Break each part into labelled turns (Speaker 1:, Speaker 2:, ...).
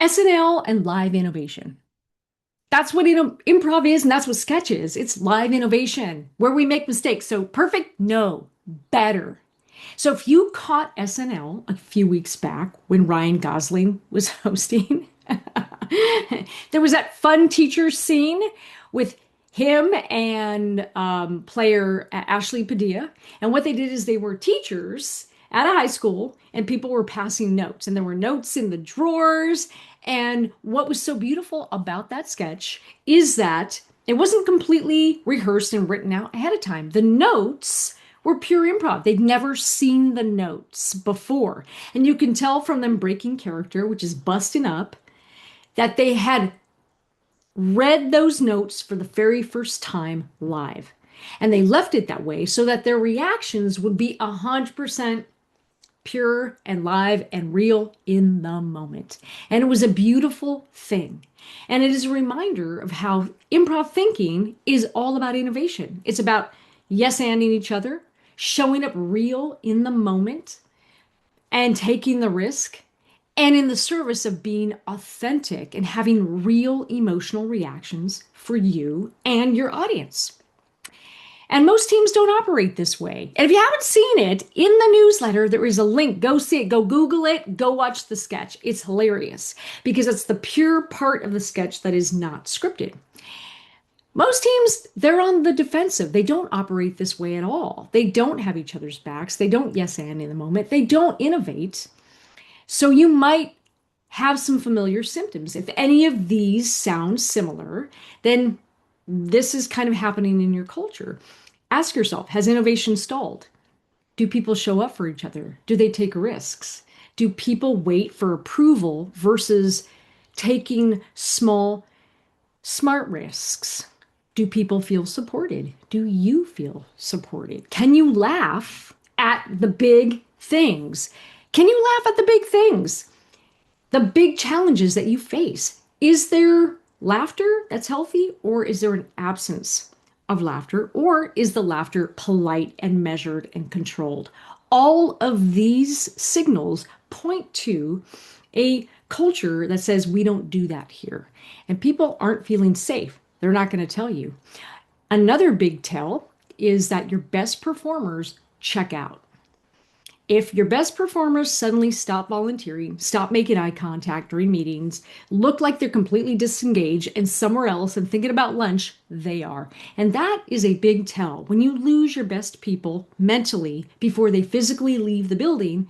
Speaker 1: SNL and live innovation. That's what improv is, and that's what sketch is. It's live innovation where we make mistakes. So perfect? No, better. So if you caught SNL a few weeks back when Ryan Gosling was hosting, there was that fun teacher scene with him and player Ashley Padilla. And what they did is they were teachers at a high school and people were passing notes, and there were notes in the drawers. And what was so beautiful about that sketch is that it wasn't completely rehearsed and written out ahead of time. The notes were pure improv. They'd never seen the notes before. And you can tell from them breaking character, which is busting up, that they had read those notes for the very first time live. And they left it that way so that their reactions would be 100% pure and live and real in the moment. And it was a beautiful thing. And it is a reminder of how improv thinking is all about innovation. It's about yes-anding each other, showing up real in the moment, and taking the risk, and in the service of being authentic and having real emotional reactions for you and your audience. And most teams don't operate this way. And if you haven't seen it, in the newsletter, there is a link. Go see it, go Google it, go watch the sketch. It's hilarious because it's the pure part of the sketch that is not scripted. Most teams, they're on the defensive. They don't operate this way at all. They don't have each other's backs. They don't yes and in the moment. They don't innovate. So you might have some familiar symptoms. If any of these sound similar, then this is kind of happening in your culture. Ask yourself, has innovation stalled? Do people show up for each other? Do they take risks? Do people wait for approval versus taking small, smart risks? Do people feel supported? Do you feel supported? Can you laugh at the big things? Can you laugh at the big things? The big challenges that you face? Is there laughter that's healthy, or is there an absence of laughter, or is the laughter polite and measured and controlled? All of these signals point to a culture that says we don't do that here, and people aren't feeling safe. They're not going to tell you. Another big tell is that your best performers check out. If your best performers suddenly stop volunteering, stop making eye contact during meetings, look like they're completely disengaged and somewhere else and thinking about lunch, they are. And that is a big tell. When you lose your best people mentally before they physically leave the building,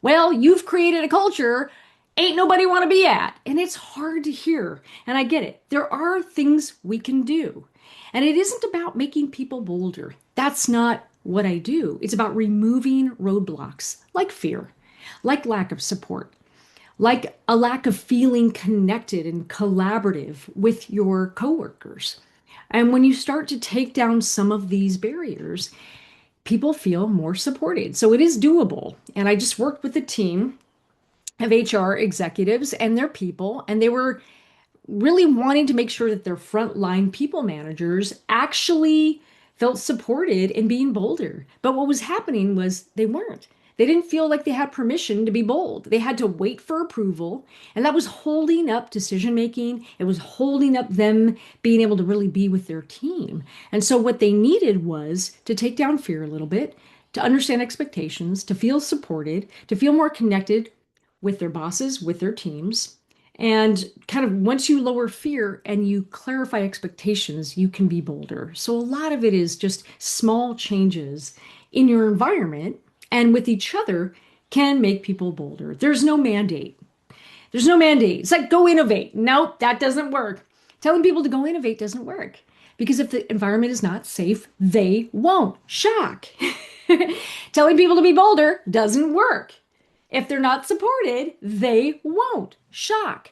Speaker 1: well, you've created a culture ain't nobody want to be at. And it's hard to hear. And I get it. There are things we can do. And it isn't about making people bolder. That's not what I do. It's about removing roadblocks like fear, like lack of support, like a lack of feeling connected and collaborative with your coworkers. And when you start to take down some of these barriers, people feel more supported. So it is doable. And I just worked with a team of HR executives and their people, and they were really wanting to make sure that their frontline people managers actually felt supported in being bolder. But what was happening was they weren't. They didn't feel like they had permission to be bold. They had to wait for approval, and that was holding up decision making. It was holding up them being able to really be with their team. And so what they needed was to take down fear a little bit, to understand expectations, to feel supported, to feel more connected with their bosses, with their teams. And kind of once you lower fear and you clarify expectations, you can be bolder. So a lot of it is just small changes in your environment and with each other can make people bolder. There's no mandate. There's no mandate. It's like go innovate. Nope, that doesn't work. Telling people to go innovate doesn't work because if the environment is not safe, they won't. Shock. Telling people to be bolder doesn't work. If they're not supported, they won't. Shock.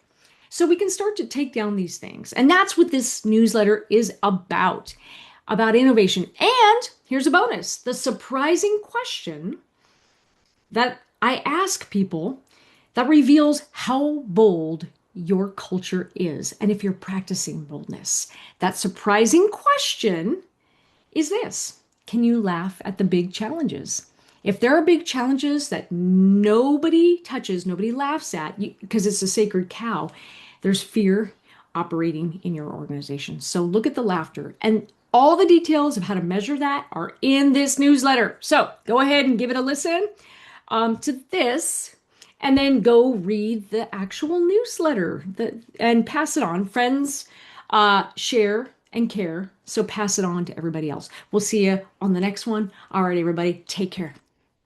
Speaker 1: So we can start to take down these things. And that's what this newsletter is about innovation. And here's a bonus. The surprising question that I ask people that reveals how bold your culture is and if you're practicing boldness. That surprising question is this. Can you laugh at the big challenges? If there are big challenges that nobody touches, nobody laughs at, because it's a sacred cow, there's fear operating in your organization. So look at the laughter. And all the details of how to measure that are in this newsletter. So go ahead and give it a listen to this, and then go read the actual newsletter and pass it on. Friends share and care. So pass it on to everybody else. We'll see you on the next one. All right, everybody, take care.